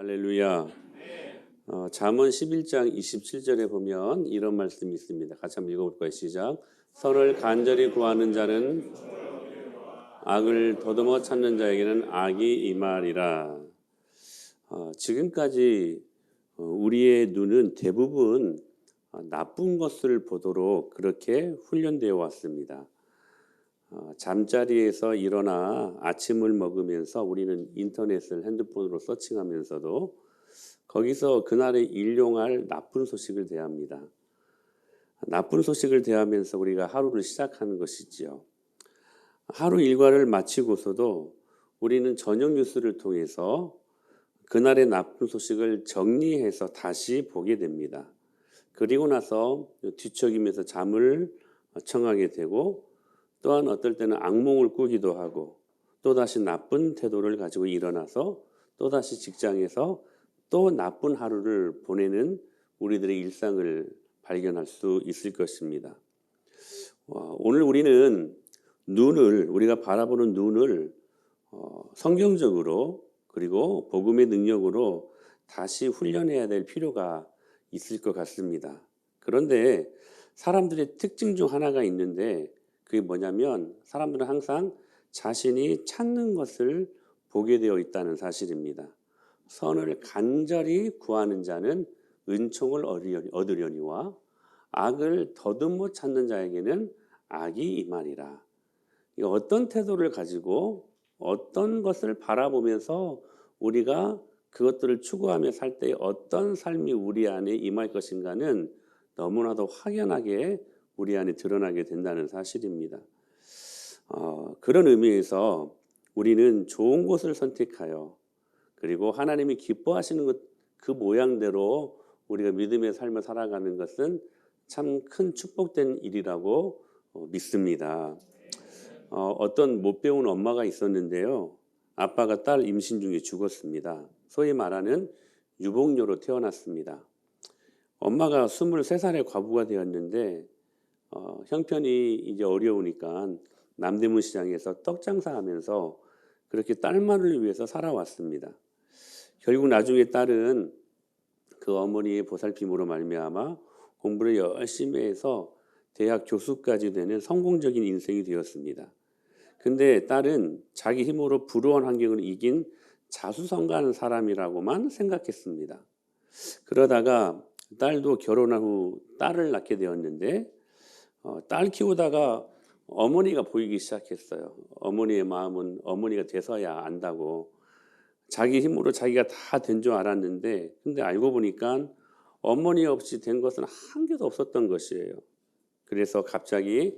할렐루야. 잠언 11장 27절에 보면 이런 말씀이 있습니다. 같이 한번 읽어볼까요? 시작. 선을 간절히 구하는 자는 악을 더듬어 찾는 자에게는 악이 임하리라. 지금까지 우리의 눈은 대부분 나쁜 것을 보도록 그렇게 훈련되어 왔습니다. 잠자리에서 일어나 아침을 먹으면서 우리는 인터넷을 핸드폰으로 서칭하면서도 거기서 그날의 일용할 나쁜 소식을 대합니다. 나쁜 소식을 대하면서 우리가 하루를 시작하는 것이지요. 하루 일과를 마치고서도 우리는 저녁 뉴스를 통해서 그날의 나쁜 소식을 정리해서 다시 보게 됩니다. 그리고 나서 뒤척이면서 잠을 청하게 되고 또한 어떨 때는 악몽을 꾸기도 하고 또다시 나쁜 태도를 가지고 일어나서 또다시 직장에서 또 나쁜 하루를 보내는 우리들의 일상을 발견할 수 있을 것입니다. 오늘 우리는 우리가 바라보는 눈을 성경적으로 그리고 복음의 능력으로 다시 훈련해야 될 필요가 있을 것 같습니다. 그런데 사람들의 특징 중 하나가 있는데 그게 뭐냐면 사람들은 항상 자신이 찾는 것을 보게 되어 있다는 사실입니다. 선을 간절히 구하는 자는 은총을 얻으려니와 악을 더듬어 찾는 자에게는 악이 임하리라. 어떤 태도를 가지고 어떤 것을 바라보면서 우리가 그것들을 추구하며 살 때 어떤 삶이 우리 안에 임할 것인가는 너무나도 확연하게 우리 안에 드러나게 된다는 사실입니다. 그런 의미에서 우리는 좋은 것을 선택하여 그리고 하나님이 기뻐하시는 것 그 모양대로 우리가 믿음의 삶을 살아가는 것은 참 큰 축복된 일이라고 믿습니다. 어떤 못 배운 엄마가 있었는데요. 아빠가 딸 임신 중에 죽었습니다. 소위 말하는 유복녀로 태어났습니다. 엄마가 23살의 과부가 되었는데 형편이 이제 어려우니까 남대문 시장에서 떡 장사하면서 그렇게 딸만을 위해서 살아왔습니다. 결국 나중에 딸은 그 어머니의 보살핌으로 말미암아 공부를 열심히 해서 대학 교수까지 되는 성공적인 인생이 되었습니다. 근데 딸은 자기 힘으로 불우한 환경을 이긴 자수성가한 사람이라고만 생각했습니다. 그러다가 딸도 결혼한 후 딸을 낳게 되었는데 딸 키우다가 어머니가 보이기 시작했어요. 어머니의 마음은 어머니가 돼서야 안다고. 자기 힘으로 자기가 다 된 줄 알았는데 근데 알고 보니까 어머니 없이 된 것은 한 개도 없었던 것이에요. 그래서 갑자기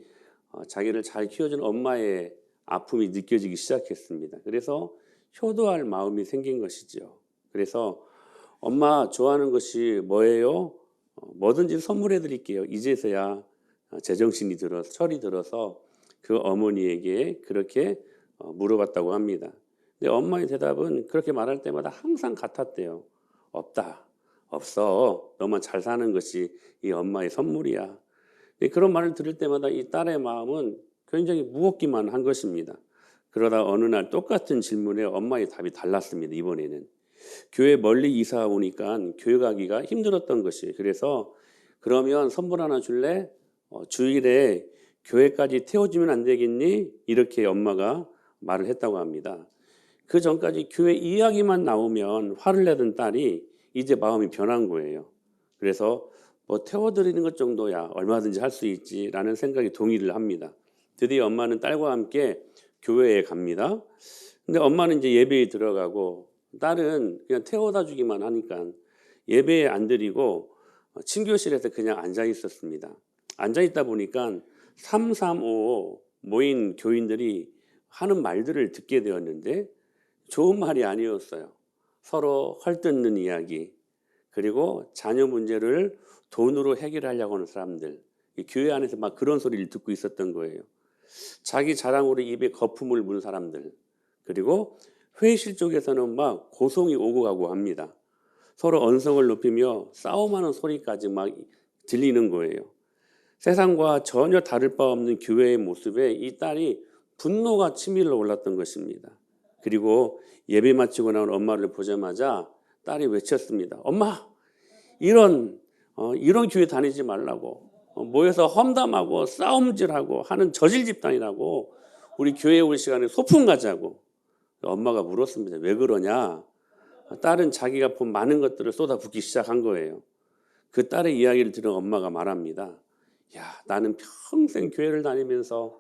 자기를 잘 키워준 엄마의 아픔이 느껴지기 시작했습니다. 그래서 효도할 마음이 생긴 것이죠. 그래서 엄마 좋아하는 것이 뭐예요? 뭐든지 선물해 드릴게요. 이제서야 제정신이 들어서 철이 들어서 그 어머니에게 그렇게 물어봤다고 합니다. 근데 엄마의 대답은 그렇게 말할 때마다 항상 같았대요. 없다. 없어. 너만 잘 사는 것이 이 엄마의 선물이야. 그런 말을 들을 때마다 이 딸의 마음은 굉장히 무겁기만 한 것입니다. 그러다 어느 날 똑같은 질문에 엄마의 답이 달랐습니다. 이번에는. 교회 멀리 이사 오니까 교회 가기가 힘들었던 것이에요. 그래서 그러면 선물 하나 줄래? 주일에 교회까지 태워주면 안 되겠니? 이렇게 엄마가 말을 했다고 합니다. 그 전까지 교회 이야기만 나오면 화를 내던 딸이 이제 마음이 변한 거예요. 그래서 태워드리는 것 정도야 얼마든지 할 수 있지라는 생각이 동의를 합니다. 드디어 엄마는 딸과 함께 교회에 갑니다. 근데 엄마는 이제 예배에 들어가고 딸은 그냥 태워다 주기만 하니까 예배에 안 드리고 친교실에서 그냥 앉아 있었습니다. 앉아 있다 보니까 335 모인 교인들이 하는 말들을 듣게 되었는데 좋은 말이 아니었어요. 서로 헐뜯는 이야기 그리고 자녀 문제를 돈으로 해결하려고 하는 사람들 교회 안에서 막 그런 소리를 듣고 있었던 거예요. 자기 자랑으로 입에 거품을 문 사람들 그리고 회의실 쪽에서는 막 고성이 오고 가고 합니다. 서로 언성을 높이며 싸움하는 소리까지 막 들리는 거예요. 세상과 전혀 다를 바 없는 교회의 모습에 이 딸이 분노가 치밀어 올랐던 것입니다. 그리고 예배 마치고 나온 엄마를 보자마자 딸이 외쳤습니다. 엄마, 이런 교회 다니지 말라고. 모여서 험담하고 싸움질하고 하는 저질 집단이라고. 우리 교회에 올 시간에 소풍 가자고. 엄마가 물었습니다. 왜 그러냐? 딸은 자기가 본 많은 것들을 쏟아붓기 시작한 거예요. 그 딸의 이야기를 들은 엄마가 말합니다. 야, 나는 평생 교회를 다니면서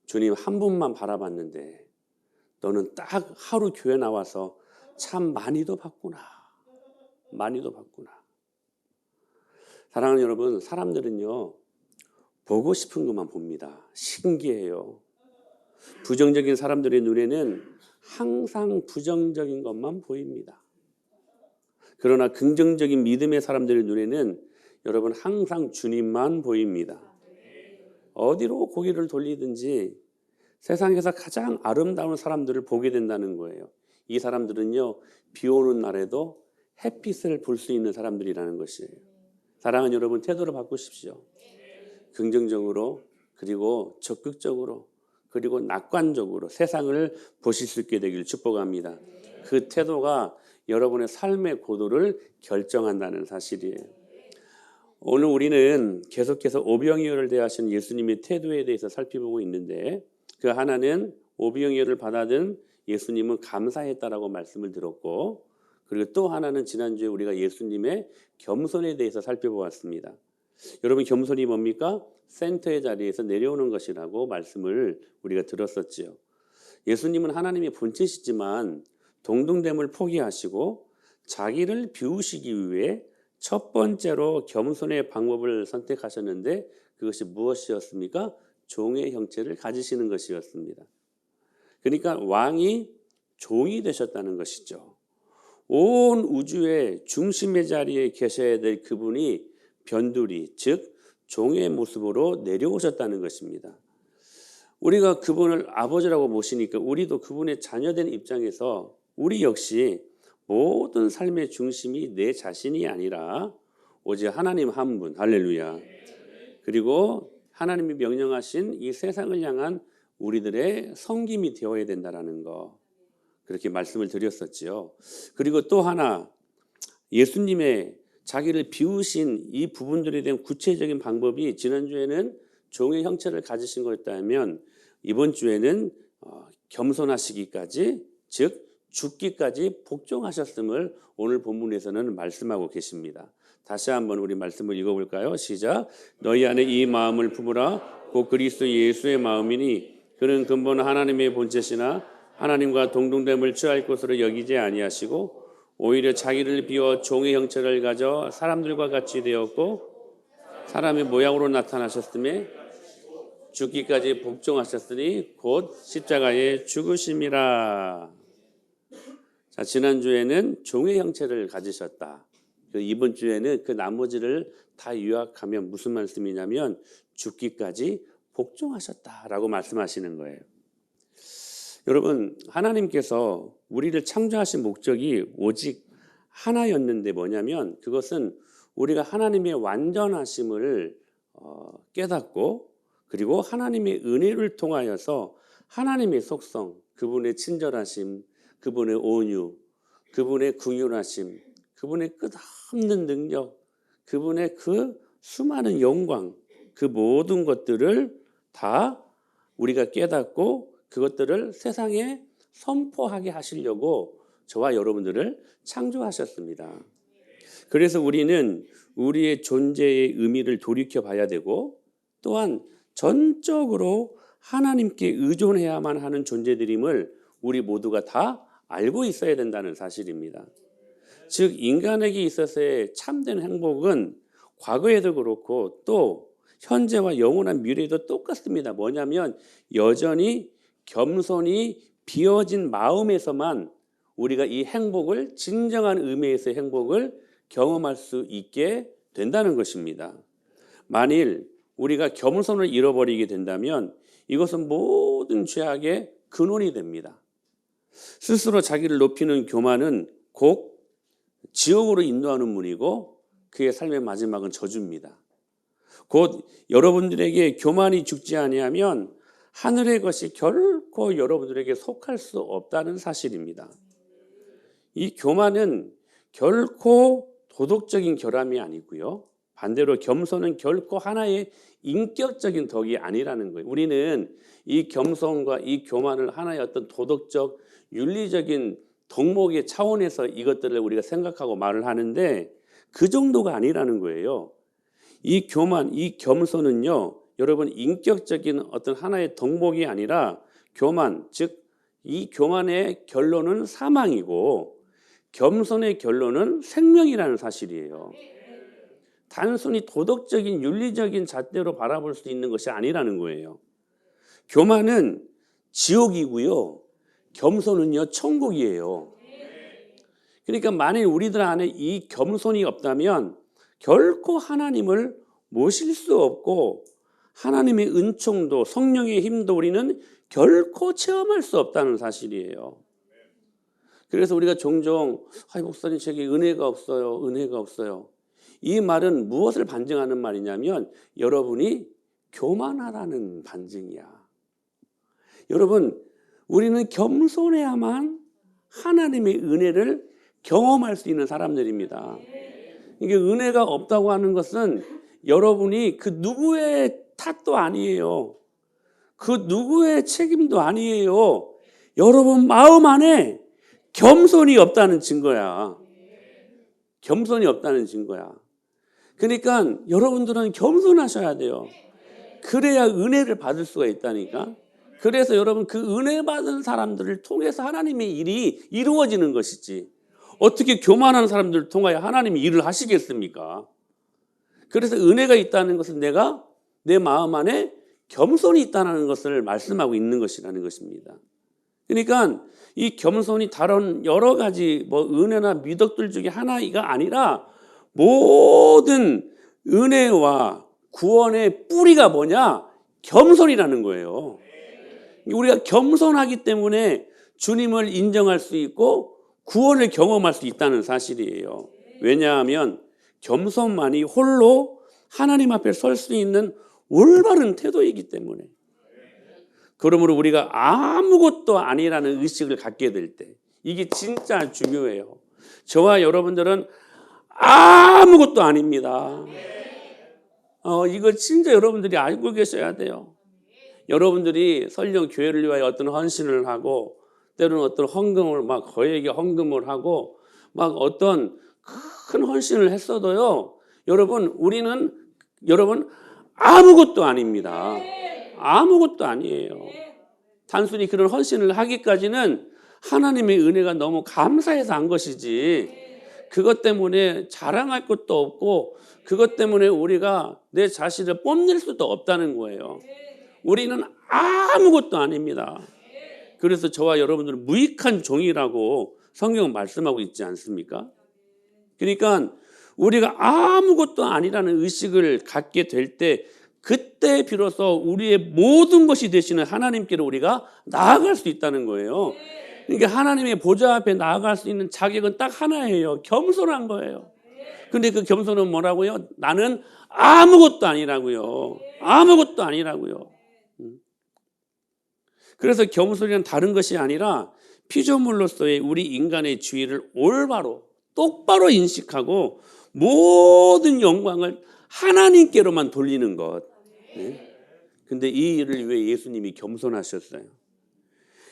주님 한 분만 바라봤는데 너는 딱 하루 교회 나와서 참 많이도 봤구나. 많이도 봤구나. 사랑하는 여러분, 사람들은요, 보고 싶은 것만 봅니다. 신기해요. 부정적인 사람들의 눈에는 항상 부정적인 것만 보입니다. 그러나 긍정적인 믿음의 사람들의 눈에는 여러분 항상 주님만 보입니다. 어디로 고개를 돌리든지 세상에서 가장 아름다운 사람들을 보게 된다는 거예요. 이 사람들은요, 비 오는 날에도 햇빛을 볼 수 있는 사람들이라는 것이에요. 사랑하는 여러분, 태도를 바꾸십시오. 긍정적으로, 그리고 적극적으로, 그리고 낙관적으로 세상을 보실 수 있게 되길 축복합니다. 그 태도가 여러분의 삶의 고도를 결정한다는 사실이에요. 오늘 우리는 계속해서 오병이어를 대하시는 예수님의 태도에 대해서 살펴보고 있는데, 그 하나는 오병이어를 받아든 예수님은 감사했다라고 말씀을 들었고, 그리고 또 하나는 지난주에 우리가 예수님의 겸손에 대해서 살펴보았습니다. 여러분, 겸손이 뭡니까? 센터의 자리에서 내려오는 것이라고 말씀을 우리가 들었었지요. 예수님은 하나님의 본체시지만 동등됨을 포기하시고 자기를 비우시기 위해 첫 번째로 겸손의 방법을 선택하셨는데, 그것이 무엇이었습니까? 종의 형체를 가지시는 것이었습니다. 그러니까 왕이 종이 되셨다는 것이죠. 온 우주의 중심의 자리에 계셔야 될 그분이 변두리, 즉 종의 모습으로 내려오셨다는 것입니다. 우리가 그분을 아버지라고 모시니까 우리도 그분의 자녀된 입장에서 우리 역시 모든 삶의 중심이 내 자신이 아니라 오직 하나님 한 분, 할렐루야. 그리고 하나님이 명령하신 이 세상을 향한 우리들의 섬김이 되어야 된다는 거, 그렇게 말씀을 드렸었지요. 그리고 또 하나, 예수님의 자기를 비우신 이 부분들에 대한 구체적인 방법이 지난주에는 종의 형체를 가지신 거였다면 이번 주에는 겸손하시기까지, 즉 죽기까지 복종하셨음을 오늘 본문에서는 말씀하고 계십니다. 다시 한번 우리 말씀을 읽어볼까요? 시작. 너희 안에 이 마음을 품으라. 곧 그리스도 예수의 마음이니 그는 근본 하나님의 본체시나 하나님과 동등됨을 취할 것으로 여기지 아니하시고 오히려 자기를 비워 종의 형체를 가져 사람들과 같이 되었고 사람의 모양으로 나타나셨음에 죽기까지 복종하셨으니 곧 십자가에 죽으심이라. 자, 지난주에는 종의 형체를 가지셨다. 이번 주에는 그 나머지를 다 요약하면 무슨 말씀이냐면 죽기까지 복종하셨다라고 말씀하시는 거예요. 여러분, 하나님께서 우리를 창조하신 목적이 오직 하나였는데 뭐냐면 그것은 우리가 하나님의 완전하심을 깨닫고 그리고 하나님의 은혜를 통하여서 하나님의 속성, 그분의 친절하심, 그분의 온유, 그분의 긍휼하심, 그분의 끝없는 능력, 그분의 그 수많은 영광, 그 모든 것들을 다 우리가 깨닫고 그것들을 세상에 선포하게 하시려고 저와 여러분들을 창조하셨습니다. 그래서 우리는 우리의 존재의 의미를 돌이켜 봐야 되고 또한 전적으로 하나님께 의존해야만 하는 존재들임을 우리 모두가 다 알고 있어야 된다는 사실입니다. 즉 인간에게 있어서의 참된 행복은 과거에도 그렇고 또 현재와 영원한 미래에도 똑같습니다. 뭐냐면 여전히 겸손히 비워진 마음에서만 우리가 이 행복을 진정한 의미에서의 행복을 경험할 수 있게 된다는 것입니다. 만일 우리가 겸손을 잃어버리게 된다면 이것은 모든 죄악의 근원이 됩니다. 스스로 자기를 높이는 교만은 곧 지옥으로 인도하는 문이고 그의 삶의 마지막은 저주입니다. 곧 여러분들에게 교만이 죽지 아니하면 하늘의 것이 결코 여러분들에게 속할 수 없다는 사실입니다. 이 교만은 결코 도덕적인 결함이 아니고요. 반대로 겸손은 결코 하나의 인격적인 덕이 아니라는 거예요. 우리는 이 겸손과 이 교만을 하나의 어떤 도덕적, 윤리적인 덕목의 차원에서 이것들을 우리가 생각하고 말을 하는데 그 정도가 아니라는 거예요. 이 교만, 이 겸손은요, 여러분 인격적인 어떤 하나의 덕목이 아니라 교만, 즉 이 교만의 결론은 사망이고 겸손의 결론은 생명이라는 사실이에요. 단순히 도덕적인 윤리적인 잣대로 바라볼 수 있는 것이 아니라는 거예요. 교만은 지옥이고요. 겸손은요 천국이에요. 그러니까 만일 우리들 안에 이 겸손이 없다면 결코 하나님을 모실 수 없고 하나님의 은총도 성령의 힘도 우리는 결코 체험할 수 없다는 사실이에요. 그래서 우리가 종종 목사님 제게 은혜가 없어요. 은혜가 없어요. 이 말은 무엇을 반증하는 말이냐면 여러분이 교만하다는 반증이야. 여러분 우리는 겸손해야만 하나님의 은혜를 경험할 수 있는 사람들입니다. 이게 은혜가 없다고 하는 것은 여러분이 그 누구의 탓도 아니에요. 그 누구의 책임도 아니에요. 여러분 마음 안에 겸손이 없다는 증거야. 겸손이 없다는 증거야. 그러니까 여러분들은 겸손하셔야 돼요. 그래야 은혜를 받을 수가 있다니까. 그래서 여러분 그 은혜 받은 사람들을 통해서 하나님의 일이 이루어지는 것이지. 어떻게 교만한 사람들을 통하여 하나님이 일을 하시겠습니까? 그래서 은혜가 있다는 것은 내가 내 마음 안에 겸손이 있다는 것을 말씀하고 있는 것이라는 것입니다. 그러니까 이 겸손이 다른 여러 가지 은혜나 미덕들 중에 하나가 아니라 모든 은혜와 구원의 뿌리가 뭐냐? 겸손이라는 거예요. 우리가 겸손하기 때문에 주님을 인정할 수 있고 구원을 경험할 수 있다는 사실이에요. 왜냐하면 겸손만이 홀로 하나님 앞에 설 수 있는 올바른 태도이기 때문에. 그러므로 우리가 아무것도 아니라는 의식을 갖게 될 때 이게 진짜 중요해요. 저와 여러분들은 아무것도 아닙니다. 이거 진짜 여러분들이 알고 계셔야 돼요. 여러분들이 설령 교회를 위하여 어떤 헌신을 하고 때로는 어떤 헌금을 거액의 헌금을 하고 어떤 큰 헌신을 했어도요. 우리는 아무것도 아닙니다. 아무것도 아니에요. 단순히 그런 헌신을 하기까지는 하나님의 은혜가 너무 감사해서 한 것이지 그것 때문에 자랑할 것도 없고 그것 때문에 우리가 내 자신을 뽐낼 수도 없다는 거예요. 우리는 아무것도 아닙니다. 그래서 저와 여러분들은 무익한 종이라고 성경은 말씀하고 있지 않습니까? 그러니까 우리가 아무것도 아니라는 의식을 갖게 될 때 그때 비로소 우리의 모든 것이 되시는 하나님께로 우리가 나아갈 수 있다는 거예요. 그러니까 하나님의 보좌 앞에 나아갈 수 있는 자격은 딱 하나예요. 겸손한 거예요. 근데 그 겸손은 뭐라고요? 나는 아무것도 아니라고요. 아무것도 아니라고요. 그래서 겸손이란 다른 것이 아니라 피조물로서의 우리 인간의 주의를 올바로 똑바로 인식하고 모든 영광을 하나님께로만 돌리는 것. 근데 이 일을 위해 예수님이 겸손하셨어요.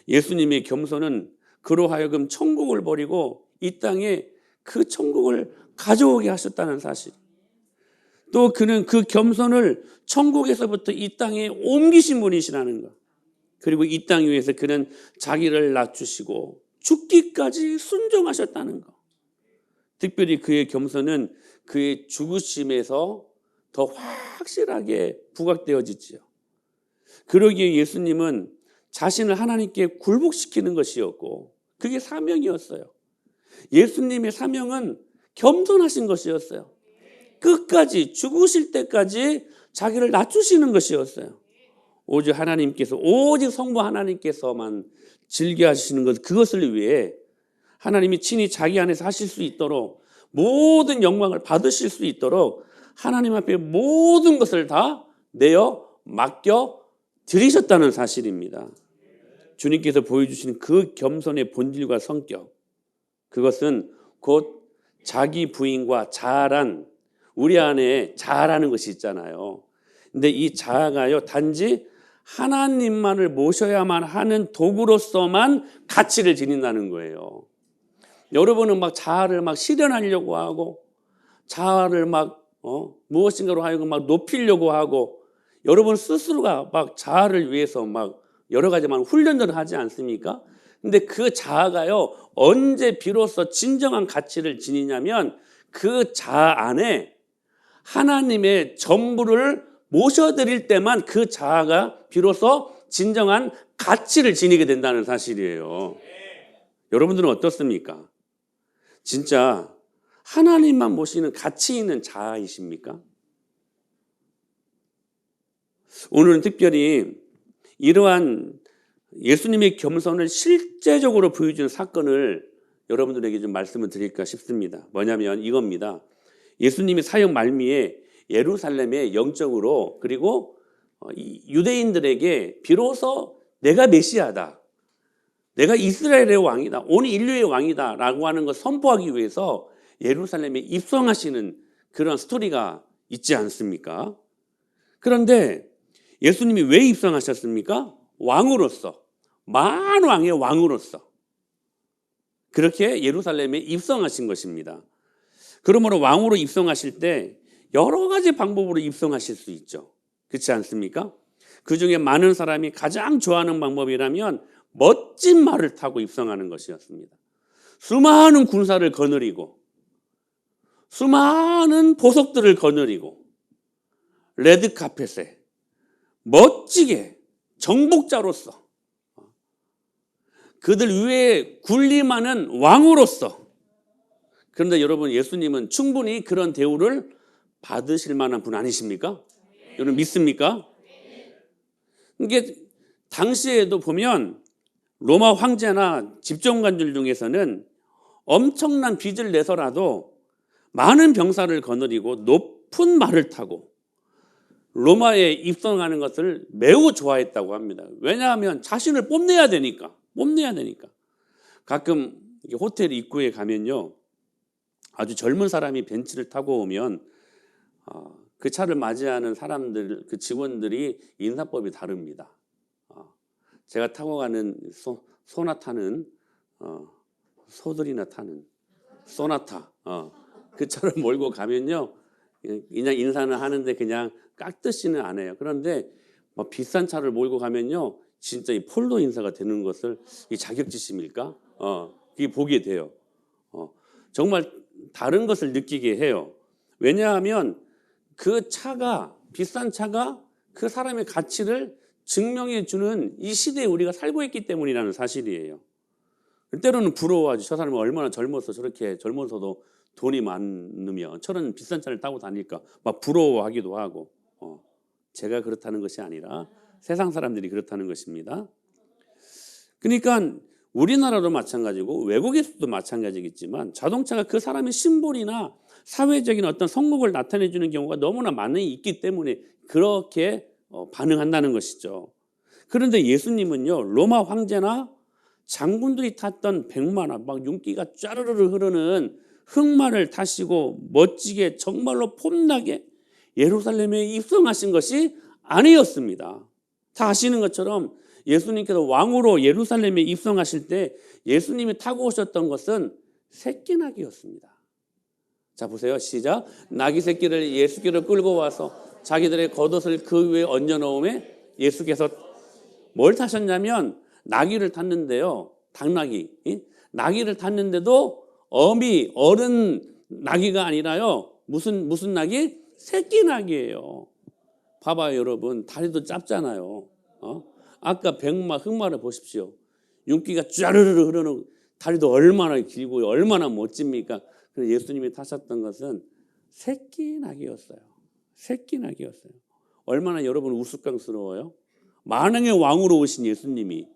예수님의 겸손은 그로 하여금 천국을 버리고 이 땅에 그 천국을 가져오게 하셨다는 사실. 또 그는 그 겸손을 천국에서부터 이 땅에 옮기신 분이시라는 것. 그리고 이 땅 위에서 그는 자기를 낮추시고 죽기까지 순종하셨다는 것. 특별히 그의 겸손은 그의 죽으심에서 더 확실하게 부각되어지지요. 그러기에 예수님은 자신을 하나님께 굴복시키는 것이었고 그게 사명이었어요. 예수님의 사명은 겸손하신 것이었어요. 끝까지 죽으실 때까지 자기를 낮추시는 것이었어요. 오직 성부 하나님께서만 즐겨하시는 것, 그것을 위해 하나님이 친히 자기 안에서 하실 수 있도록 모든 영광을 받으실 수 있도록 하나님 앞에 모든 것을 다 내어 맡겨 드리셨다는 사실입니다. 주님께서 보여주신 그 겸손의 본질과 성격, 그것은 곧 자기 부인과 자아란, 우리 안에 자아라는 것이 있잖아요. 근데 이 자아가요, 단지 하나님만을 모셔야만 하는 도구로서만 가치를 지닌다는 거예요. 여러분은 막 자아를 막 실현하려고 하고, 자아를 막 무엇인가로 하여금 막 높이려고 하고, 여러분 스스로가 막 자아를 위해서 막 여러 가지만 훈련들을 하지 않습니까? 근데 그 자아가요, 언제 비로소 진정한 가치를 지니냐면 그 자아 안에 하나님의 전부를 모셔드릴 때만 그 자아가 비로소 진정한 가치를 지니게 된다는 사실이에요. 여러분들은 어떻습니까? 진짜 하나님만 모시는 가치 있는 자아이십니까? 오늘은 특별히 이러한 예수님의 겸손을 실제적으로 보여주는 사건을 여러분들에게 좀 말씀을 드릴까 싶습니다. 뭐냐면 이겁니다. 예수님이 사역 말미에 예루살렘에 영적으로, 그리고 유대인들에게 비로소 내가 메시아다, 내가 이스라엘의 왕이다, 온 인류의 왕이다 라고 하는 걸 선포하기 위해서 예루살렘에 입성하시는 그런 스토리가 있지 않습니까? 그런데 예수님이 왜 입성하셨습니까? 왕으로서, 만왕의 왕으로서 그렇게 예루살렘에 입성하신 것입니다. 그러므로 왕으로 입성하실 때 여러 가지 방법으로 입성하실 수 있죠. 그렇지 않습니까? 그 중에 많은 사람이 가장 좋아하는 방법이라면 멋진 말을 타고 입성하는 것이었습니다. 수많은 군사를 거느리고, 수많은 보석들을 거느리고, 레드카펫에 멋지게 정복자로서, 그들 위에 군림하는 왕으로서. 그런데 여러분, 예수님은 충분히 그런 대우를 받으실 만한 분 아니십니까? 여러분 믿습니까? 이게 당시에도 보면 로마 황제나 집정관들 중에서는 엄청난 빚을 내서라도 많은 병사를 거느리고 높은 말을 타고 로마에 입성하는 것을 매우 좋아했다고 합니다. 왜냐하면 자신을 뽐내야 되니까. 가끔 호텔 입구에 가면요, 아주 젊은 사람이 벤츠를 타고 오면 그 차를 맞이하는 사람들, 그 직원들이 인사법이 다릅니다. 제가 타고 가는 소나타는 소들이나 타는 소나타, 그 차를 몰고 가면요, 그냥 인사는 하는데 그냥 깍듯이는 안 해요. 그런데 비싼 차를 몰고 가면요, 진짜 이 폴로 인사가 되는 것을, 이 자격지심일까? 그게 보게 돼요. 정말 다른 것을 느끼게 해요. 왜냐하면 그 차가, 비싼 차가 그 사람의 가치를 증명해 주는 이 시대에 우리가 살고 있기 때문이라는 사실이에요. 때로는 부러워하지. 저 사람은 얼마나 젊어서 저렇게 젊어서도 돈이 많으면 저런 비싼 차를 타고 다닐까 막 부러워하기도 하고. 제가 그렇다는 것이 아니라 세상 사람들이 그렇다는 것입니다. 그러니까 우리나라도 마찬가지고 외국에서도 마찬가지겠지만 자동차가 그 사람의 심볼이나 사회적인 어떤 성공을 나타내 주는 경우가 너무나 많이 있기 때문에 그렇게 반응한다는 것이죠. 그런데 예수님은요, 로마 황제나 장군들이 탔던 백마나 막 윤기가 쫘르르르 흐르는 흑마를 타시고 멋지게 정말로 폼나게 예루살렘에 입성하신 것이 아니었습니다. 다 아시는 것처럼 예수님께서 왕으로 예루살렘에 입성하실 때 예수님이 타고 오셨던 것은 새끼나귀였습니다. 자, 보세요. 시작. 나귀 새끼를 예수께로 끌고 와서 자기들의 겉옷을 그 위에 얹어 놓음에 예수께서 뭘 타셨냐면 나귀를 탔는데요. 당나귀. 나귀를 탔는데도 어른 나귀가 아니라요. 무슨 나귀? 새끼 나귀예요. 봐봐요, 여러분. 다리도 짧잖아요. 아까 백마, 흑마를 보십시오. 윤기가 쫘르르르 흐르는, 다리도 얼마나 길고 얼마나 멋집니까? 그래서 예수님이 타셨던 것은 새끼 나귀였어요. 새끼 나귀였어요. 얼마나 여러분 우스꽝스러워요? 만왕의 왕으로 오신 예수님이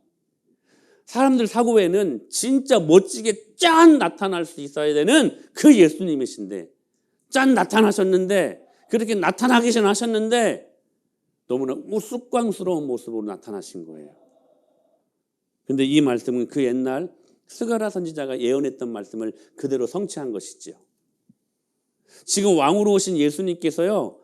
사람들 사고에는 진짜 멋지게 짠 나타날 수 있어야 되는 그 예수님이신데, 짠 나타나셨는데, 그렇게 나타나기 전 하셨는데 너무나 우스꽝스러운 모습으로 나타나신 거예요. 그런데 이 말씀은 그 옛날 스가랴 선지자가 예언했던 말씀을 그대로 성취한 것이죠. 지금 왕으로 오신 예수님께서요,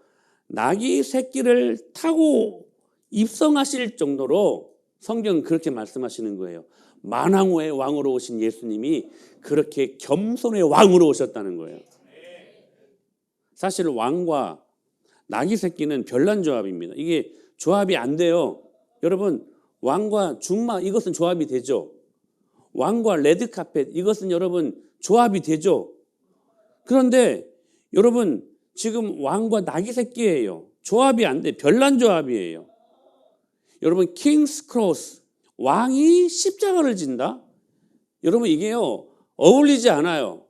나귀 새끼를 타고 입성하실 정도로 성경은 그렇게 말씀하시는 거예요. 만왕의 왕으로 오신 예수님이 그렇게 겸손의 왕으로 오셨다는 거예요. 사실 왕과 나귀 새끼는 별난 조합입니다. 이게 조합이 안 돼요. 여러분, 왕과 중마 이것은 조합이 되죠. 왕과 레드카펫 이것은 여러분 조합이 되죠. 그런데 여러분 지금 왕과 나귀 새끼예요. 조합이 안 돼. 별난 조합이에요. 여러분 킹스 크로스, 왕이 십자가를 진다? 여러분 이게요 어울리지 않아요.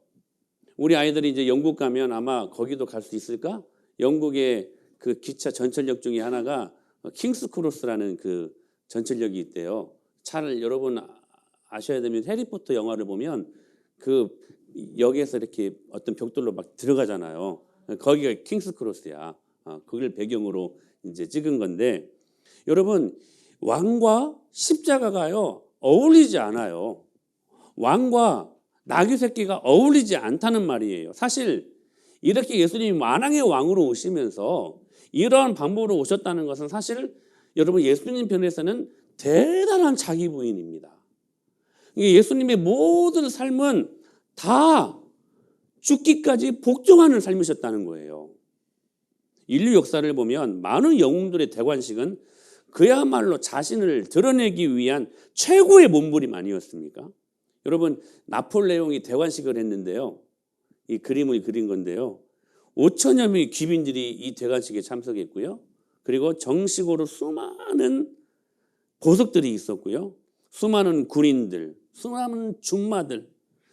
우리 아이들이 이제 영국 가면 아마 거기도 갈 수 있을까? 영국의 그 기차 전철역 중에 하나가 킹스 크로스라는 그 전철역이 있대요. 차를 여러분 아셔야 되면 해리포터 영화를 보면 그 역에서 이렇게 어떤 벽돌로 막 들어가잖아요. 거기가 킹스 크로스야. 거기를 배경으로 이제 찍은 건데 여러분 왕과 십자가가요 어울리지 않아요. 왕과 나귀 새끼가 어울리지 않다는 말이에요. 사실 이렇게 예수님이 만왕의 왕으로 오시면서 이러한 방법으로 오셨다는 것은 사실 여러분 예수님 편에서는 대단한 자기 부인입니다. 예수님의 모든 삶은 다 죽기까지 복종하는 삶이셨다는 거예요. 인류 역사를 보면 많은 영웅들의 대관식은 그야말로 자신을 드러내기 위한 최고의 몸부림 아니었습니까? 여러분 나폴레옹이 대관식을 했는데요. 이 그림을 그린 건데요. 5천여 명의 귀빈들이 이 대관식에 참석했고요. 그리고 정식으로 수많은 보석들이 있었고요. 수많은 군인들, 수많은 중마들,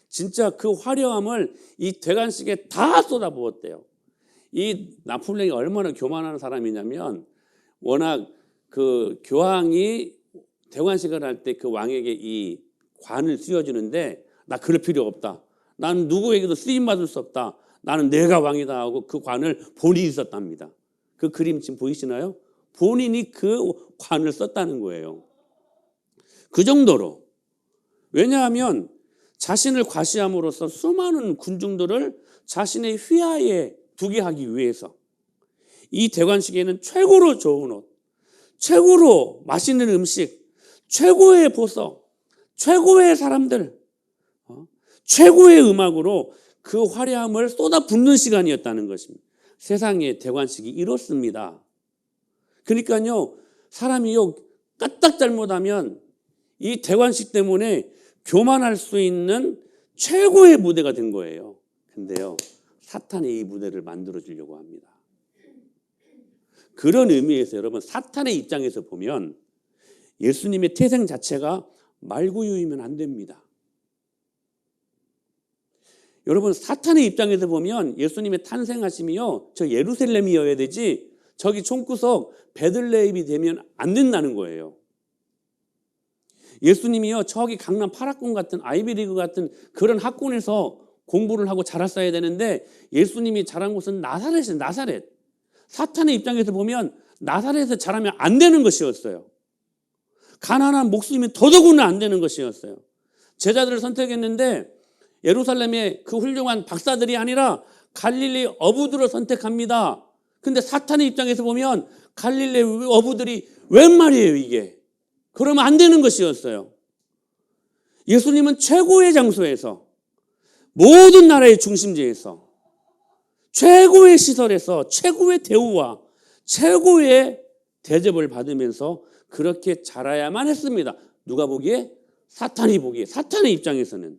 진짜 그 화려함을 이 대관식에 다 쏟아부었대요. 이 나폴레옹이 얼마나 교만한 사람이냐면 워낙 그 교황이 대관식을 할 때 그 왕에게 이 관을 씌워주는데 나 그럴 필요 없다. 나는 누구에게도 쓰임받을 수 없다. 나는 내가 왕이다 하고 그 관을 본인이 썼답니다. 그 그림 지금 보이시나요? 본인이 그 관을 썼다는 거예요. 그 정도로. 왜냐하면 자신을 과시함으로써 수많은 군중들을 자신의 휘하에 두게 하기 위해서 이 대관식에는 최고로 좋은 옷, 최고로 맛있는 음식, 최고의 보석, 최고의 사람들, 최고의 음악으로 그 화려함을 쏟아붓는 시간이었다는 것입니다. 세상의 대관식이 이렇습니다. 그러니까요, 사람이요, 까딱 잘못하면 이 대관식 때문에 교만할 수 있는 최고의 무대가 된 거예요. 근데요, 사탄이 이 무대를 만들어 주려고 합니다. 그런 의미에서 여러분, 사탄의 입장에서 보면 예수님의 태생 자체가 말구유이면 안 됩니다. 여러분 사탄의 입장에서 보면 예수님의 탄생하심이요 저 예루살렘이어야 되지 저기 총구석 베들레헴이 되면 안 된다는 거예요. 예수님이요 저기 강남 파라군 같은 아이비리그 같은 그런 학군에서 공부를 하고 자랐어야 되는데 예수님이 자란 곳은 나사렛이에요. 나사렛. 사탄의 입장에서 보면 나사렛에서 자라면 안 되는 것이었어요. 가난한 목숨이면 더더구나 안 되는 것이었어요. 제자들을 선택했는데 예루살렘의 그 훌륭한 박사들이 아니라 갈릴리 어부들을 선택합니다. 근데 사탄의 입장에서 보면 갈릴리 어부들이 웬 말이에요 이게. 그러면 안 되는 것이었어요. 예수님은 최고의 장소에서 모든 나라의 중심지에서 최고의 시설에서 최고의 대우와 최고의 대접을 받으면서 그렇게 자라야만 했습니다. 누가 보기에? 사탄이 보기에. 사탄의 입장에서는.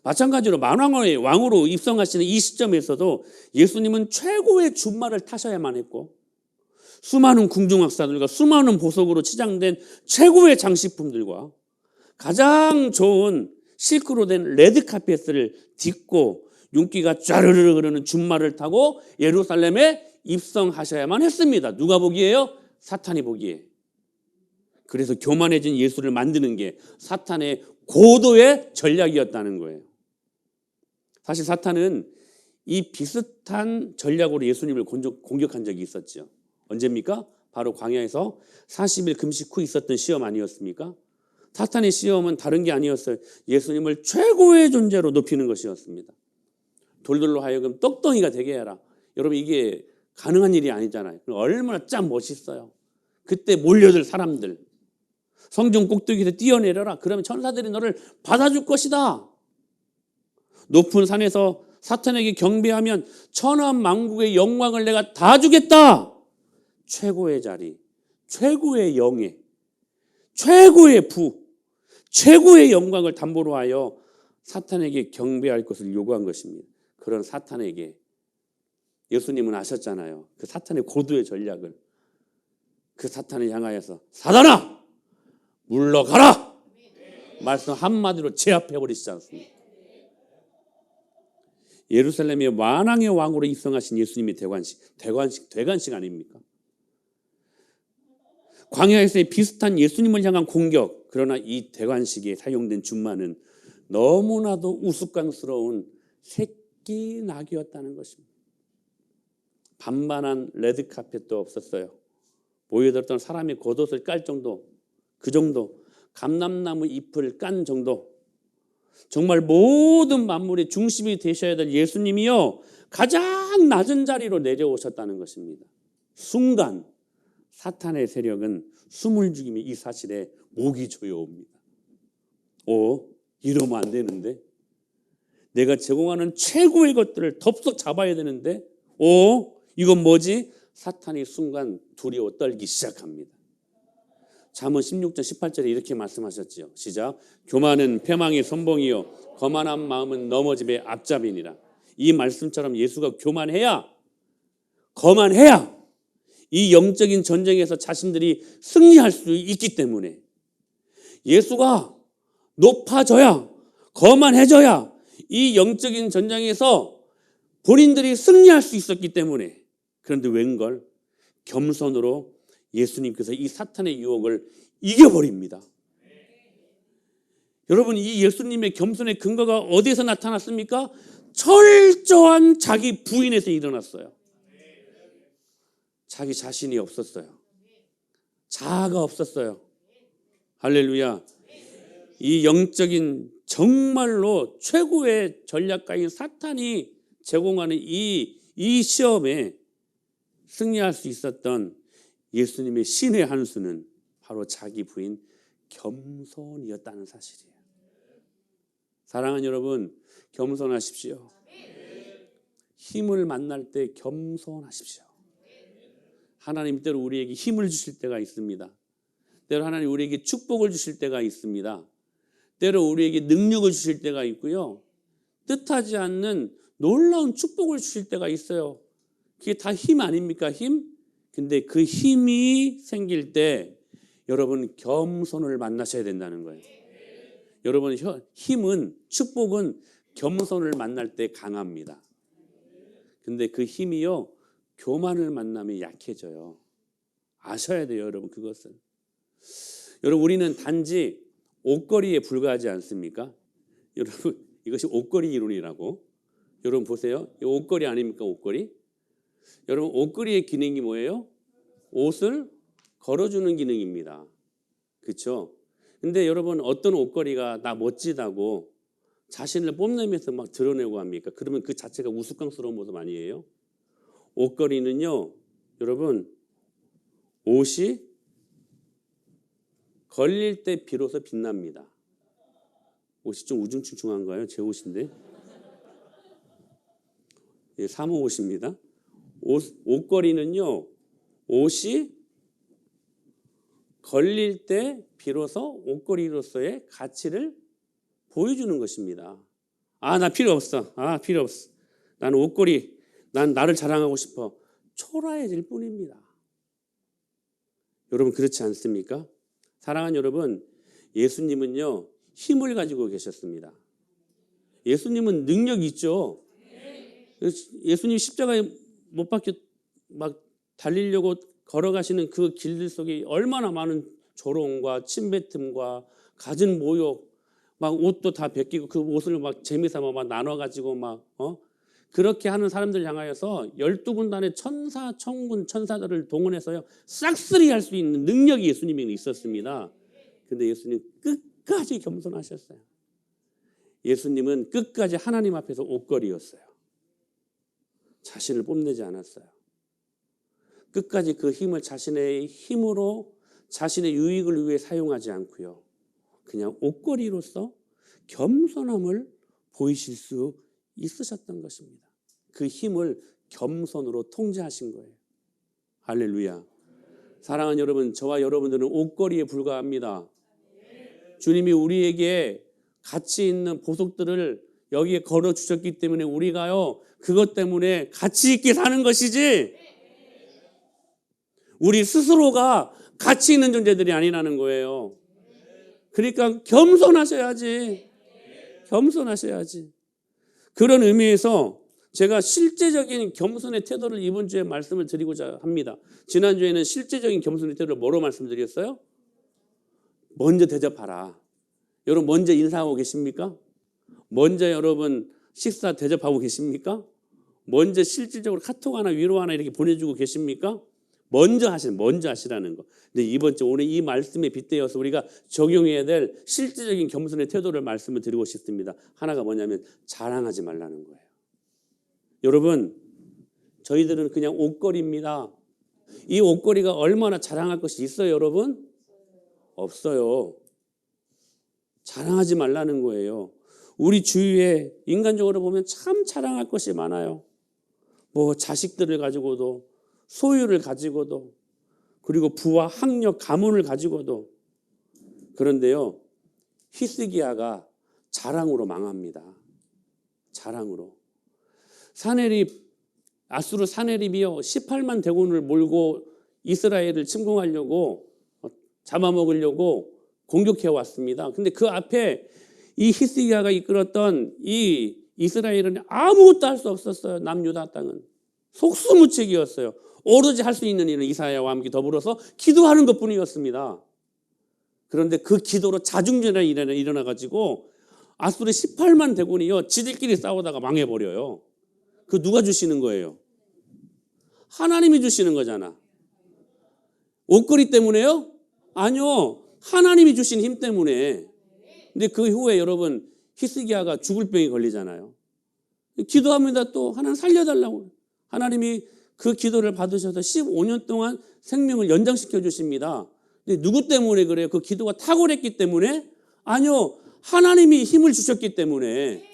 마찬가지로 만왕의 왕으로 입성하시는 이 시점에서도 예수님은 최고의 준말을 타셔야만 했고 수많은 궁중악사들과 수많은 보석으로 치장된 최고의 장식품들과 가장 좋은 실크로 된 레드카펫을 딛고 윤기가 쫘르르 흐르는 준말을 타고 예루살렘에 입성하셔야만 했습니다. 누가 보기에요? 사탄이 보기에. 그래서 교만해진 예수를 만드는 게 사탄의 고도의 전략이었다는 거예요. 사실 사탄은 이 비슷한 전략으로 예수님을 공격한 적이 있었죠. 언제입니까? 바로 광야에서 40일 금식 후 있었던 시험 아니었습니까? 사탄의 시험은 다른 게 아니었어요. 예수님을 최고의 존재로 높이는 것이었습니다. 돌들로 하여금 떡덩이가 되게 해라. 여러분 이게 가능한 일이 아니잖아요. 얼마나 참 멋있어요. 그때 몰려들 사람들 성전 꼭대기에서 뛰어내려라. 그러면 천사들이 너를 받아줄 것이다. 높은 산에서 사탄에게 경배하면 천하만국의 영광을 내가 다 주겠다. 최고의 자리, 최고의 영예, 최고의 부, 최고의 영광을 담보로 하여 사탄에게 경배할 것을 요구한 것입니다. 그런 사탄에게 예수님은 아셨잖아요. 그 사탄의 고도의 전략을. 그 사탄을 향하여서 사단아 물러가라 말씀 한마디로 제압해버리시지 않습니까? 예루살렘의 만왕의 왕으로 입성하신 예수님의 대관식 아닙니까? 광야에서의 비슷한 예수님을 향한 공격, 그러나 이 대관식에 사용된 준마는 너무나도 우스꽝스러운 새끼 낙이었다는 것입니다. 반반한 레드카펫도 없었어요. 모여들었던 사람의 겉옷을 깔 정도, 그 정도, 감람나무 잎을 깐 정도, 정말 모든 만물의 중심이 되셔야 될 예수님이요 가장 낮은 자리로 내려오셨다는 것입니다. 순간 사탄의 세력은 숨을 죽이며 이 사실에 목이 조여옵니다. 이러면 안 되는데, 내가 제공하는 최고의 것들을 덥석 잡아야 되는데, 이건 뭐지? 사탄이 순간 두려워 떨기 시작합니다. 잠언 16장 18절에 이렇게 말씀하셨지요. 시작. 교만은 패망의 선봉이요 거만한 마음은 넘어짐의 앞잡이니라. 이 말씀처럼 예수가 거만해야 이 영적인 전쟁에서 자신들이 승리할 수 있기 때문에, 예수가 높아져야, 거만해져야 이 영적인 전쟁에서 본인들이 승리할 수 있었기 때문에. 그런데 웬걸 겸손으로 예수님께서 이 사탄의 유혹을 이겨버립니다. 여러분, 이 예수님의 겸손의 근거가 어디에서 나타났습니까? 철저한 자기 부인에서 일어났어요. 자기 자신이 없었어요. 자아가 없었어요. 할렐루야. 이 영적인 정말로 최고의 전략가인 사탄이 제공하는 이 시험에 승리할 수 있었던 예수님의 신의 한 수는 바로 자기 부인 겸손이었다는 사실이에요. 사랑하는 여러분, 겸손하십시오. 힘을 만날 때 겸손하십시오. 하나님 때로 우리에게 힘을 주실 때가 있습니다. 때로 하나님 우리에게 축복을 주실 때가 있습니다. 때로 우리에게 능력을 주실 때가 있고요. 뜻하지 않는 놀라운 축복을 주실 때가 있어요. 그게 다 힘 아닙니까? 힘? 근데 그 힘이 생길 때 여러분 겸손을 만나셔야 된다는 거예요. 여러분 힘은, 축복은 겸손을 만날 때 강합니다. 근데 그 힘이요 교만을 만나면 약해져요. 아셔야 돼요, 여러분. 그것은 여러분, 우리는 단지 옷걸이에 불과하지 않습니까? 여러분, 이것이 옷걸이 이론이라고. 여러분 보세요. 이 옷걸이 아닙니까? 옷걸이. 여러분, 옷걸이의 기능이 뭐예요? 옷을 걸어주는 기능입니다. 그렇죠? 근데 여러분, 어떤 옷걸이가 나 멋지다고 자신을 뽐내면서 막 드러내고 합니까? 그러면 그 자체가 우스꽝스러운 모습 아니에요? 옷걸이는요, 여러분, 옷이 걸릴 때 비로소 빛납니다. 옷이 좀 우중충충한가요? 제 옷인데. 예, 사모 옷입니다. 옷걸이는요, 옷이 걸릴 때 비로소 옷걸이로서의 가치를 보여주는 것입니다. 나 필요 없어. 필요 없어. 나는 옷걸이, 난 나를 자랑하고 싶어. 초라해질 뿐입니다. 여러분, 그렇지 않습니까? 사랑하는 여러분, 예수님은요 힘을 가지고 계셨습니다. 예수님은 능력이 있죠. 예수님 십자가에 못 박혀 막 달리려고 걸어가시는 그 길들 속에 얼마나 많은 조롱과 침뱉음과 갖은 모욕, 막 옷도 다 벗기고 그 옷을 막 재미삼아 막 나눠가지고 그렇게 하는 사람들 향하여서 12군단의 천사, 천군, 천사들을 동원해서요 싹쓸이 할 수 있는 능력이 예수님에 있었습니다. 근데 예수님 끝까지 겸손하셨어요. 예수님은 끝까지 하나님 앞에서 옷걸이였어요. 자신을 뽐내지 않았어요. 끝까지 그 힘을 자신의 힘으로 자신의 유익을 위해 사용하지 않고요. 그냥 옷걸이로서 겸손함을 보이실 수 있으셨던 것입니다. 그 힘을 겸손으로 통제하신 거예요. 할렐루야. 사랑하는 여러분, 저와 여러분들은 옷걸이에 불과합니다. 주님이 우리에게 가치 있는 보석들을 여기에 걸어주셨기 때문에 우리가요, 그것 때문에 가치 있게 사는 것이지 우리 스스로가 가치 있는 존재들이 아니라는 거예요. 그러니까 겸손하셔야지. 겸손하셔야지. 그런 의미에서 제가 실제적인 겸손의 태도를 이번 주에 말씀을 드리고자 합니다. 지난주에는 실제적인 겸손의 태도를 뭐로 말씀드렸어요? 먼저 대접하라. 여러분 먼저 인사하고 계십니까? 먼저 여러분 식사 대접하고 계십니까? 먼저 실질적으로 카톡 하나 위로 하나 이렇게 보내주고 계십니까? 먼저 하시라는 거. 근데 이번 주 오늘 이 말씀에 빗대어서 우리가 적용해야 될 실질적인 겸손의 태도를 말씀을 드리고 싶습니다. 하나가 뭐냐면 자랑하지 말라는 거예요. 여러분, 저희들은 그냥 옷걸이입니다. 이 옷걸이가 얼마나 자랑할 것이 있어요, 여러분? 없어요. 자랑하지 말라는 거예요. 우리 주위에 인간적으로 보면 참 자랑할 것이 많아요. 뭐 자식들을 가지고도, 소유를 가지고도, 그리고 부와 학력, 가문을 가지고도. 그런데요, 히스기야가 자랑으로 망합니다. 자랑으로. 아수르 사내립이요 18만 대군을 몰고 이스라엘을 침공하려고 잡아먹으려고 공격해 왔습니다. 근데 그 앞에 이 히스기야가 이끌었던 이 이스라엘은 아무것도 할 수 없었어요. 남유다 땅은 속수무책이었어요. 오로지 할 수 있는 일은 이사야와 함께 더불어서 기도하는 것뿐이었습니다. 그런데 그 기도로 자중전이 일어나가지고 아수르 18만 대군이요 지들끼리 싸우다가 망해버려요. 그 누가 주시는 거예요? 하나님이 주시는 거잖아. 옷걸이 때문에요? 아니요. 하나님이 주신 힘 때문에. 근데 그 후에 여러분 히스기야가 죽을 병이 걸리잖아요. 기도합니다. 또 하나님 살려달라고. 하나님이 그 기도를 받으셔서 15년 동안 생명을 연장시켜 주십니다. 근데 누구 때문에 그래요? 그 기도가 탁월했기 때문에? 아니요. 하나님이 힘을 주셨기 때문에.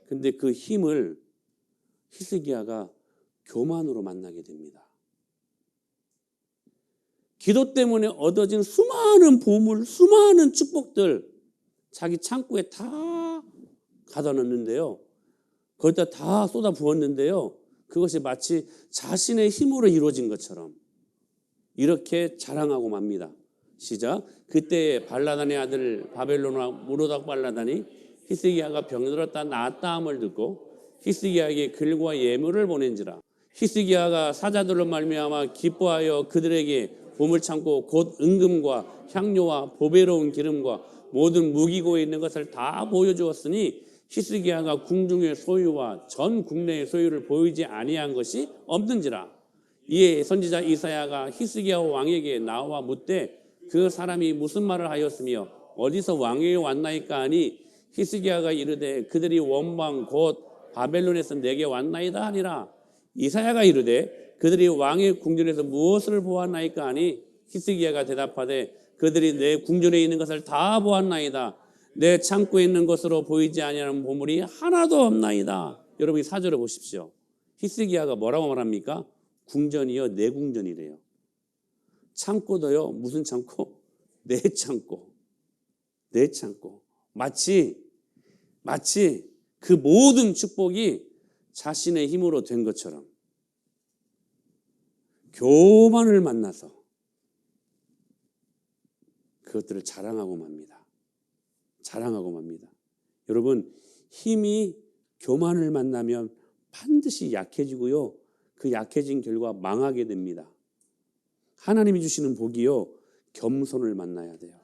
근데 그 힘을 히스기야가 교만으로 만나게 됩니다. 기도 때문에 얻어진 수많은 보물, 수많은 축복들 자기 창고에 다 가다 넣었는데요. 거기다 다 쏟아 부었는데요. 그것이 마치 자신의 힘으로 이루어진 것처럼 이렇게 자랑하고 맙니다. 시작. 그때 발라단의 아들 바벨론과 무로닥 발라단이 히스기야가 병들었다 나았다함을 듣고 히스기야에게 글과 예물을 보낸지라. 히스기야가 사자들로 말미암아 기뻐하여 그들에게 보물창고 곧 은금과 향료와 보배로운 기름과 모든 무기고에 있는 것을 다 보여주었으니 히스기야가 궁중의 소유와 전 국내의 소유를 보이지 아니한 것이 없는지라. 이에 선지자 이사야가 히스기야 왕에게 나와 묻되 그 사람이 무슨 말을 하였으며 어디서 왕에게 왔나이까 하니 히스기야가 이르되 그들이 원방 곧 바벨론에서 내게 왔나이다 하니라. 이사야가 이르되 그들이 왕의 궁전에서 무엇을 보았나이까 하니 히스기야가 대답하되 그들이 내 궁전에 있는 것을 다 보았나이다. 내 창고에 있는 것으로 보이지 아니하는 보물이 하나도 없나이다. 여러분 이 사절을 보십시오. 히스기야가 뭐라고 말합니까? 궁전이요 내 궁전이래요. 창고도요 무슨 창고? 내 창고. 내 창고. 마치 그 모든 축복이 자신의 힘으로 된 것처럼 교만을 만나서 그것들을 자랑하고 맙니다. 자랑하고 맙니다. 여러분 힘이 교만을 만나면 반드시 약해지고요. 그 약해진 결과 망하게 됩니다. 하나님이 주시는 복이요. 겸손을 만나야 돼요.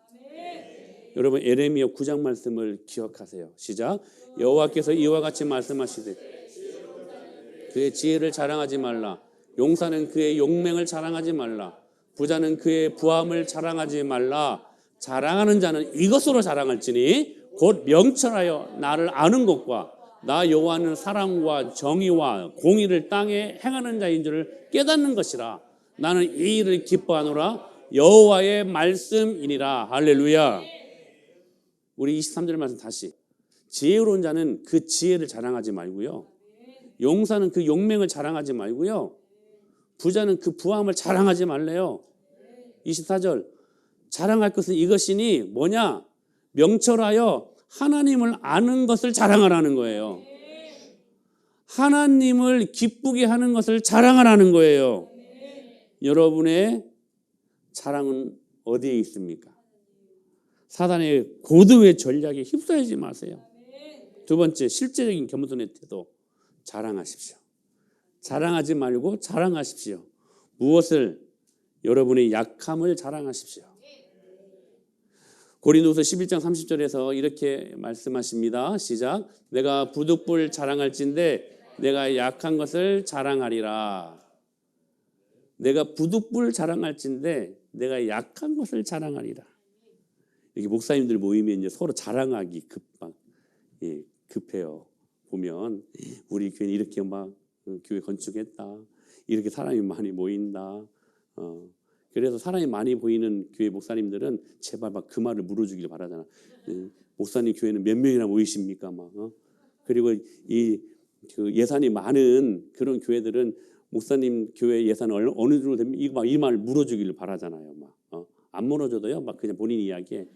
여러분 에레미야 9장 말씀을 기억하세요. 시작. 여호와께서 이와 같이 말씀하시되 그의 지혜를 자랑하지 말라. 용사는 그의 용맹을 자랑하지 말라. 부자는 그의 부함을 자랑하지 말라. 자랑하는 자는 이것으로 자랑할지니 곧 명철하여 나를 아는 것과 나 여호와는 사랑과 정의와 공의를 땅에 행하는 자인 줄을 깨닫는 것이라. 나는 이 일을 기뻐하노라. 여호와의 말씀이니라. 할렐루야. 우리 23절 말씀 다시. 지혜로운 자는 그 지혜를 자랑하지 말고요. 용사는 그 용맹을 자랑하지 말고요. 부자는 그 부함을 자랑하지 말래요. 24절. 자랑할 것은 이것이니 뭐냐? 명철하여 하나님을 아는 것을 자랑하라는 거예요. 하나님을 기쁘게 하는 것을 자랑하라는 거예요. 여러분의 자랑은 어디에 있습니까? 사단의 고도의 전략에 휩싸이지 마세요. 두 번째, 실제적인 겸손의 태도. 자랑하십시오. 자랑하지 말고 자랑하십시오. 무엇을? 여러분의 약함을 자랑하십시오. 고린도서 11장 30절에서 이렇게 말씀하십니다. 시작. 내가 부득불 자랑할진대 내가 약한 것을 자랑하리라. 내가 부득불 자랑할진대 내가 약한 것을 자랑하리라. 이렇게 목사님들 모이면 이제 서로 자랑하기 급해요. 보면 우리 교회 이렇게 막 교회 건축했다. 이렇게 사람이 많이 모인다. 그래서 사람이 많이 보이는 교회 목사님들은 제발 막 그 말을 물어주길 바라잖아. 목사님 교회는 몇 명이나 모이십니까? 그리고 그 예산이 많은 그런 교회들은 목사님 교회 예산 어느 정도 되면 이 말 물어주기를 바라잖아요. 안 물어줘도요. 그냥 본인 이야기에.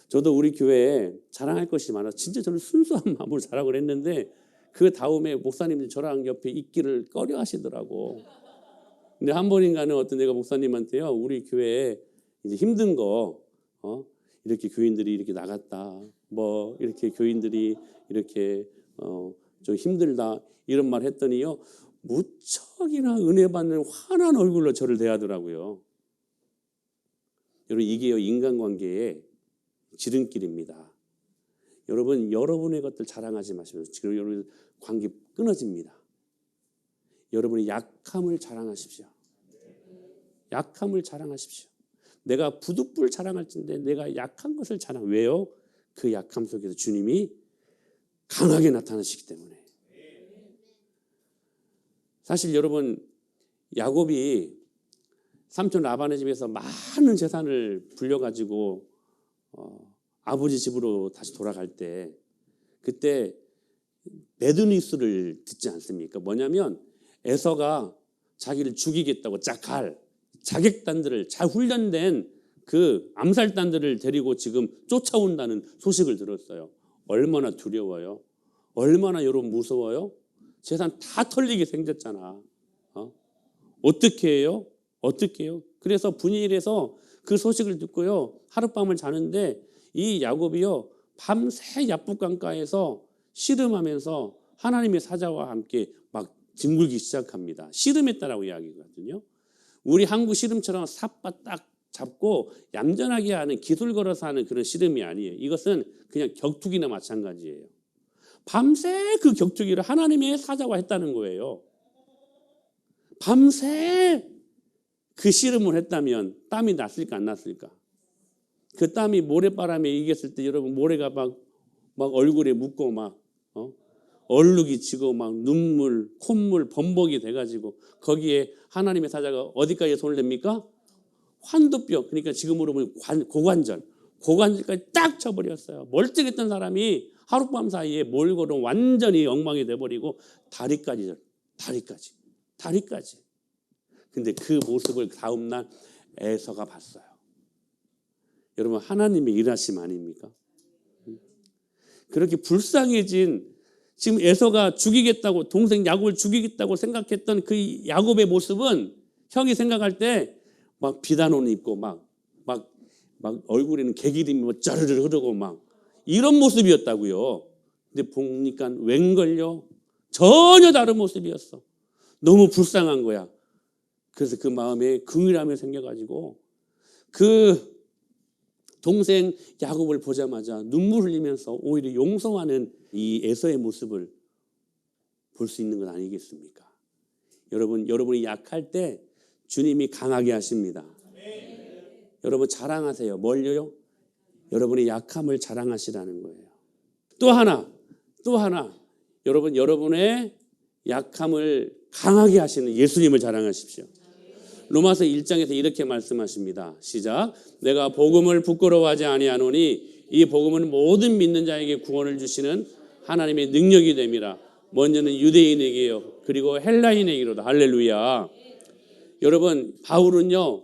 저도 우리 교회에 자랑할 것이 많아서 진짜 저는 순수한 마음으로 자랑을 했는데 그 다음에 목사님들 저랑 옆에 있기를 꺼려 하시더라고. 근데 한 번인가는 어떤 내가 목사님한테요, 우리 교회에 이제 힘든 거, 이렇게 교인들이 이렇게 나갔다, 이렇게 교인들이 이렇게 좀 힘들다 이런 말 했더니요, 무척이나 은혜 받는 환한 얼굴로 저를 대하더라고요. 여러분, 이게요 인간관계의 지름길입니다. 여러분, 여러분의 것들 자랑하지 마시고 지금 여러분 관계 끊어집니다. 여러분의 약함을 자랑하십시오. 약함을 자랑하십시오. 내가 부득불 자랑할진데 내가 약한 것을 자랑. 왜요? 그 약함 속에서 주님이 강하게 나타나시기 때문에. 사실 여러분, 야곱이 삼촌 라반의 집에서 많은 재산을 불려가지고 아버지 집으로 다시 돌아갈 때 그때 배드뉴스를 듣지 않습니까? 뭐냐면 에서가 자기를 죽이겠다고 자객단들을 잘 훈련된 그 암살단들을 데리고 지금 쫓아온다는 소식을 들었어요. 얼마나 두려워요? 얼마나 여러분 무서워요? 재산 다 털리게 생겼잖아. 어떻게 해요? 어떻게 해요? 그래서 분이엘에서 그 소식을 듣고요, 하룻밤을 자는데 이 야곱이요 밤새 야복강가에서 씨름하면서 하나님의 사자와 함께 막 뒹굴기 시작합니다. 씨름했다라고 이야기거든요. 우리 한국 씨름처럼 삿바 딱 잡고 얌전하게 하는, 기술 걸어서 하는 그런 씨름이 아니에요. 이것은 그냥 격투기나 마찬가지예요. 밤새 그 격투기를 하나님의 사자와 했다는 거예요. 밤새 그 씨름을 했다면 땀이 났을까 안 났을까? 그 땀이 모래바람에 이겼을 때 여러분, 모래가 막 얼굴에 묻고 얼룩이 지고 막 눈물, 콧물, 범벅이 돼가지고 거기에 하나님의 사자가 어디까지 손을 댑니까? 환두뼈, 그러니까 지금으로 보면 고관절까지 딱 쳐버렸어요. 멀쩡했던 사람이 하룻밤 사이에 몰골은 완전히 엉망이 돼버리고 다리까지. 근데 그 모습을 다음날 에서가 봤어요. 여러분, 하나님의 일하심 아닙니까? 그렇게 불쌍해진, 지금 에서가 죽이겠다고, 동생 야곱을 죽이겠다고 생각했던 그 야곱의 모습은 형이 생각할 때 막 비단 옷 입고 막 얼굴에는 개기름이 짜르르 흐르고 막 이런 모습이었다고요. 근데 보니까 웬걸요? 전혀 다른 모습이었어. 너무 불쌍한 거야. 그래서 그 마음에 긍휼함이 생겨가지고 그 동생 야곱을 보자마자 눈물 흘리면서 오히려 용서하는 이 에서의 모습을 볼 수 있는 것 아니겠습니까? 여러분이 약할 때 주님이 강하게 하십니다. 여러분 자랑하세요. 뭘요? 여러분의 약함을 자랑하시라는 거예요. 또 하나, 또 하나, 여러분, 여러분의 약함을 강하게 하시는 예수님을 자랑하십시오. 로마서 1장에서 이렇게 말씀하십니다. 시작. 내가 복음을 부끄러워하지 아니하노니 이 복음은 모든 믿는 자에게 구원을 주시는 하나님의 능력이 됨이라. 먼저는 유대인에게요, 그리고 헬라인에게로다. 할렐루야. 여러분, 바울은요,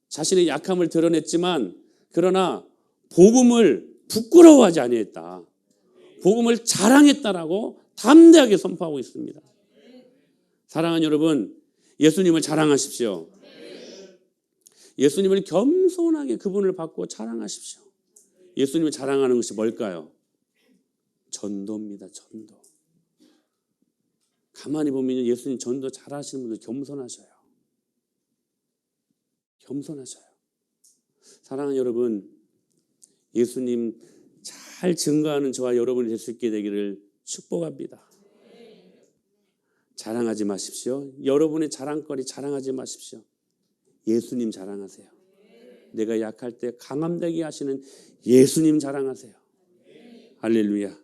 자신의 약함을 드러냈지만 그러나 복음을 부끄러워하지 아니했다. 복음을 자랑했다라고 담대하게 선포하고 있습니다. 사랑하는 여러분, 예수님을 자랑하십시오. 예수님을 겸손하게 그분을 받고 자랑하십시오. 예수님을 자랑하는 것이 뭘까요? 전도입니다. 전도. 가만히 보면 예수님 전도 잘하시는 분들 겸손하셔요. 겸손하셔요. 사랑하는 여러분, 예수님 잘 증거하는 저와 여러분이 될 수 있게 되기를 축복합니다. 자랑하지 마십시오. 여러분의 자랑거리 자랑하지 마십시오. 예수님 자랑하세요. 내가 약할 때 강함되게 하시는 예수님 자랑하세요. 할렐루야.